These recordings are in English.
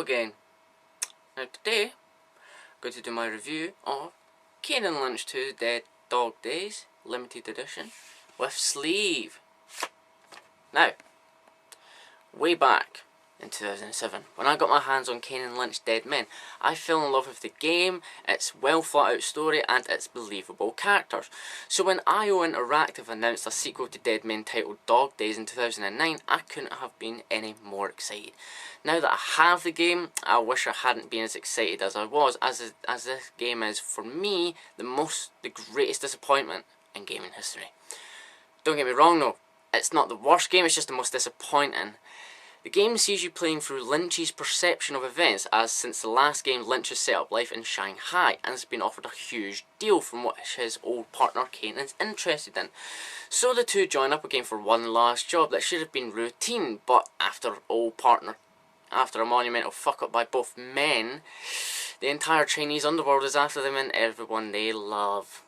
again. Now today, I'm going to do my review of Kane Lynch 2 Dead Dog Days Limited Edition with sleeve. Now, way back in 2007, when I got my hands on Kane Lynch Dead Men, I fell in love with the game, its well thought out story and its believable characters. So when IO Interactive announced a sequel to Dead Men titled Dog Days in 2009, I couldn't have been any more excited. Now that I have the game, I wish I hadn't been as excited as I was, as this game is, for me, the greatest disappointment in gaming history. Don't get me wrong though, it's not the worst game, it's just the most disappointing. The game sees you playing through Lynch's perception of events, as since the last game Lynch has set up life in Shanghai and has been offered a huge deal from what his old partner Kane is interested in. So the two join up again for one last job that should have been routine, but after a monumental fuck up by both men, the entire Chinese underworld is after them and everyone they love.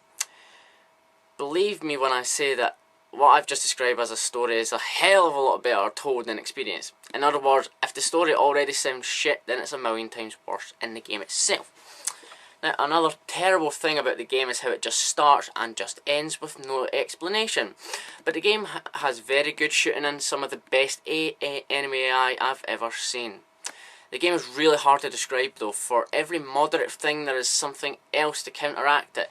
Believe me when I say that what I've just described as a story is a hell of a lot better told than experience. In other words, if the story already sounds shit, then it's a million times worse in the game itself. Now, another terrible thing about the game is how it just starts and just ends with no explanation. But the game has very good shooting and some of the best enemy AI I've ever seen. The game is really hard to describe though. For every moderate thing there is something else to counteract it.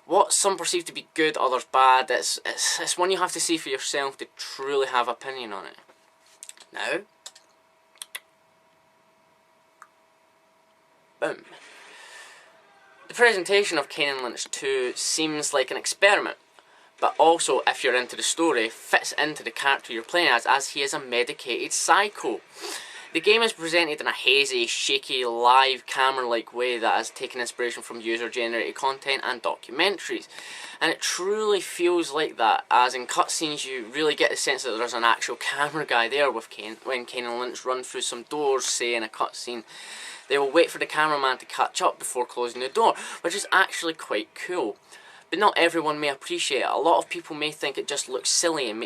What some perceive to be good, others bad, it's one you have to see for yourself to truly have an opinion on it. Now, boom. The presentation of Kane Lynch 2 seems like an experiment, but also, if you're into the story, fits into the character you're playing as he is a medicated psycho. The game is presented in a hazy, shaky, live camera-like way that has taken inspiration from user-generated content and documentaries. And it truly feels like that, as in cutscenes you really get the sense that there's an actual camera guy there with Kane. When Kane and Lynch run through some doors, say in a cutscene, they will wait for the cameraman to catch up before closing the door, which is actually quite cool. But not everyone may appreciate it. A lot of people may think it just looks silly and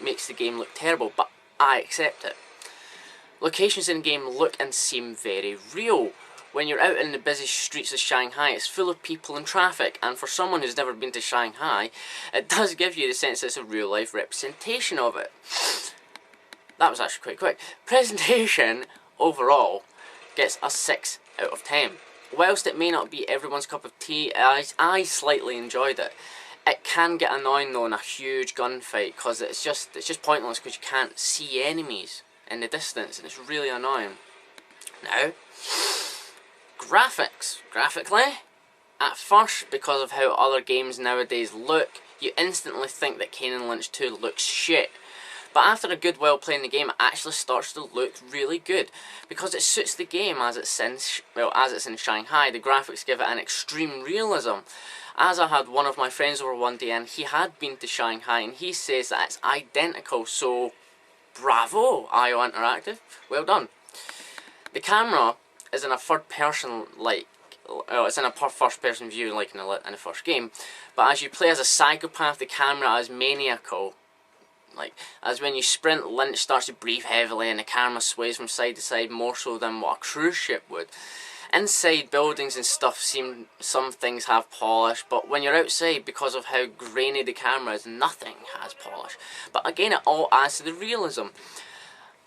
makes the game look terrible, but I accept it. Locations in the game look and seem very real. When you're out in the busy streets of Shanghai, it's full of people and traffic, and for someone who's never been to Shanghai, it does give you the sense that it's a real life representation of it. That was actually quite quick. Presentation, overall, gets a 6 out of 10. Whilst it may not be everyone's cup of tea, I slightly enjoyed it. It can get annoying though in a huge gunfight, because it's just pointless because you can't see enemies in the distance and it's really annoying. Now, graphics. Graphically, at first, because of how other games nowadays look, you instantly think that Kane Lynch 2 looks shit. But after a good while playing the game, it actually starts to look really good, because it suits the game as it's in Shanghai. The graphics give it an extreme realism. As I had one of my friends over one day and he had been to Shanghai and he says that it's identical, so bravo, IO Interactive, well done. The camera is in a third person it's in a first person view like in the first game, but as you play as a psychopath, the camera is maniacal. As when you sprint, Lynch starts to breathe heavily and the camera sways from side to side more so than what a cruise ship would. Inside buildings and stuff some things have polish, but when you're outside, because of how grainy the camera is, nothing has polish. But again, it all adds to the realism.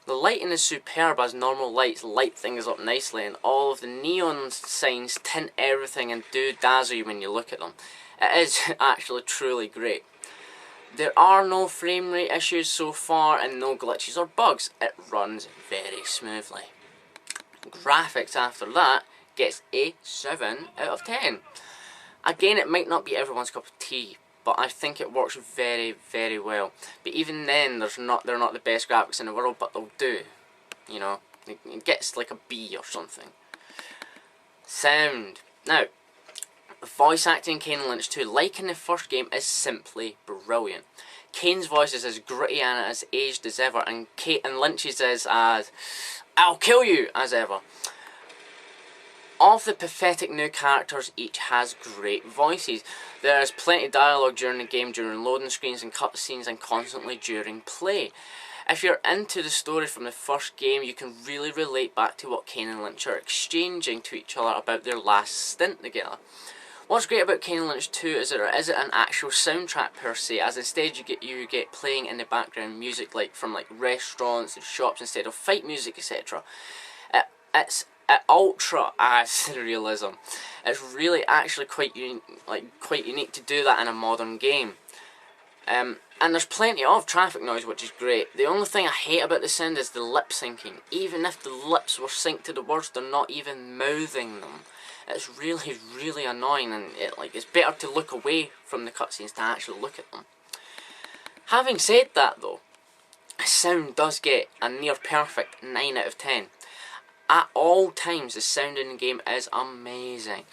The lighting is superb as normal lights light things up nicely, and all of the neon signs tint everything and do dazzle you when you look at them. It is actually truly great. There are no frame rate issues so far and no glitches or bugs. It runs very smoothly. Graphics after that gets a 7 out of 10. Again, it might not be everyone's cup of tea, but I think it works very, very well. But even then, they're not the best graphics in the world, but they'll do. You know, it gets like a B or something. Sound. Now, the voice acting in Kane Lynch 2, like in the first game, is simply brilliant. Kane's voice is as gritty and as aged as ever, and Lynch's is as "I'll kill you" as ever. Of the pathetic new characters, each has great voices. There is plenty of dialogue during the game, during loading screens and cutscenes, and constantly during play. If you're into the story from the first game, you can really relate back to what Kane and Lynch are exchanging to each other about their last stint together. What's great about Kane Lynch 2 is that there isn't an actual soundtrack per se, as instead you get playing in the background music from restaurants and shops instead of fight music, etc. It's ultra realism. It's really actually quite unique to do that in a modern game. And there's plenty of traffic noise, which is great. The only thing I hate about the sound is the lip syncing. Even if the lips were synced to the words, they're not even mouthing them. It's really, really annoying, and it's better to look away from the cutscenes to actually look at them. Having said that though, the sound does get a near perfect 9 out of 10. At all times, the sound in the game is amazing.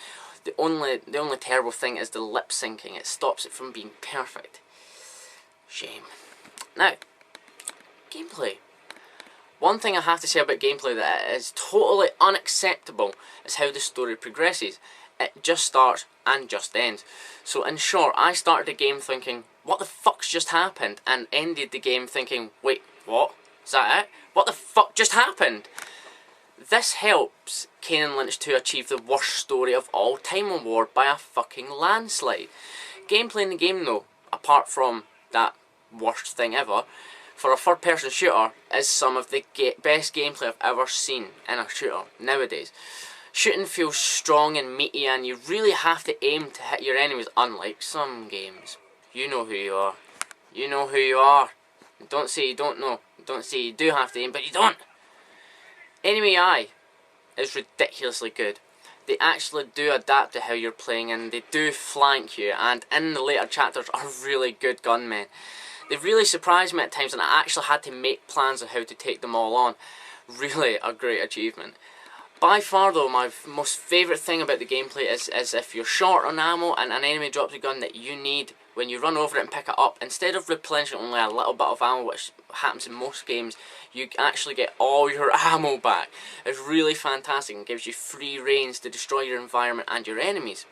The only terrible thing is the lip syncing. It stops it from being perfect. Shame. Now, gameplay. One thing I have to say about gameplay that is totally unacceptable is how the story progresses. It just starts and just ends. So in short, I started the game thinking, what the fuck's just happened? And ended the game thinking, wait, what? Is that it? What the fuck just happened? This helps Kane and Lynch 2 achieve the worst story of all time award by a fucking landslide. Gameplay in the game though, apart from that worst thing ever, for a third-person shooter, is some of the best gameplay I've ever seen in a shooter nowadays. Shooting feels strong and meaty, and you really have to aim to hit your enemies, unlike some games. You know who you are. You know who you are. Don't say you don't know. Don't say you do have to aim, but you don't. Enemy AI is ridiculously good. They actually do adapt to how you're playing, and they do flank you, and in the later chapters are really good gunmen. They really surprised me at times, and I actually had to make plans of how to take them all on. Really a great achievement. By far though, my most favourite thing about the gameplay is if you're short on ammo and an enemy drops a gun that you need, when you run over it and pick it up, instead of replenishing only a little bit of ammo, which happens in most games, you actually get all your ammo back. It's really fantastic and gives you free reins to destroy your environment and your enemies.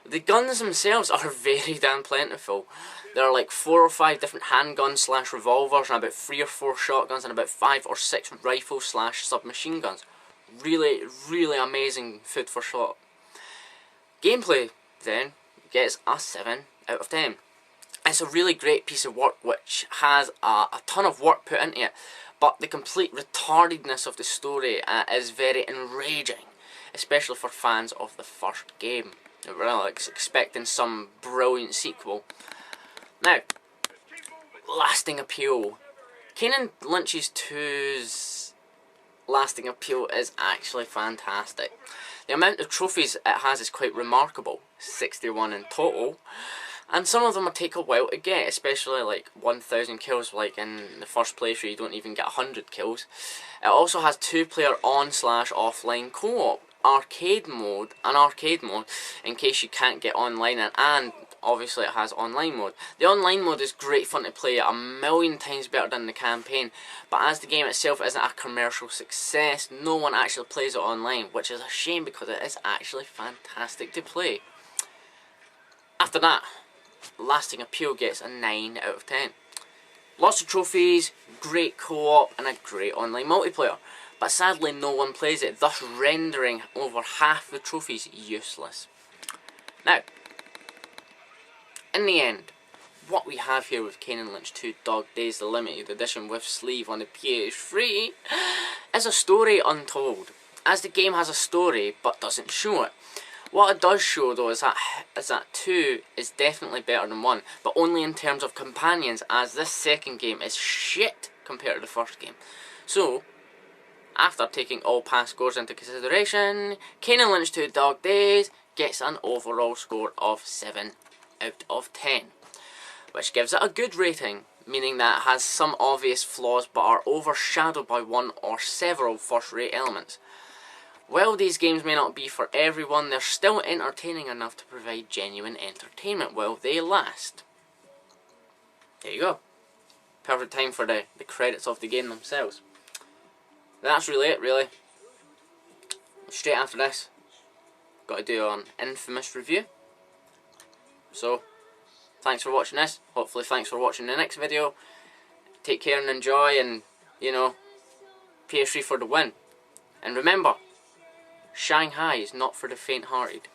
The guns themselves are very damn plentiful. There are like 4 or 5 different handguns / revolvers, and about 3 or 4 shotguns, and about 5 or 6 rifles / submachine guns. Really, really amazing food for thought. Gameplay then gets a 7 out of 10. It's a really great piece of work which has a ton of work put into it, but the complete retardedness of the story is very enraging, especially for fans of the first game. We're expecting some brilliant sequel. Now, lasting appeal. Kane and Lynch's 2's lasting appeal is actually fantastic. The amount of trophies it has is quite remarkable, 61 in total, and some of them take a while to get, especially like 1000 kills, like in the first playthrough you don't even get 100 kills. It also has 2-player on/offline co-op, an arcade mode in case you can't get online, and obviously it has online mode. The online mode is great fun to play, a million times better than the campaign, but as the game itself isn't a commercial success, no one actually plays it online, which is a shame because it is actually fantastic to play. After that, lasting appeal gets a 9 out of 10. Lots of trophies, great co-op, and a great online multiplayer, but sadly no one plays it, thus rendering over half the trophies useless. Now, in the end, what we have here with Kane Lynch 2 Dog Days Limited Edition with sleeve on the PS3 is a story untold, as the game has a story but doesn't show it. What it does show though is that 2 is definitely better than 1, but only in terms of companions, as this second game is shit compared to the first game. So, after taking all past scores into consideration, Kane Lynch 2 Dog Days gets an overall score of 7 out of 10, which gives it a good rating, meaning that it has some obvious flaws but are overshadowed by one or several first-rate elements. While these games may not be for everyone, they're still entertaining enough to provide genuine entertainment while they last. There you go. Perfect time for the credits of the game themselves. That's really it, really. Straight after this, got to do an Infamous review. So, thanks for watching this. Hopefully thanks for watching the next video. take care and enjoy, and, you know, PS3 for the win. And remember, Shanghai is not for the faint-hearted.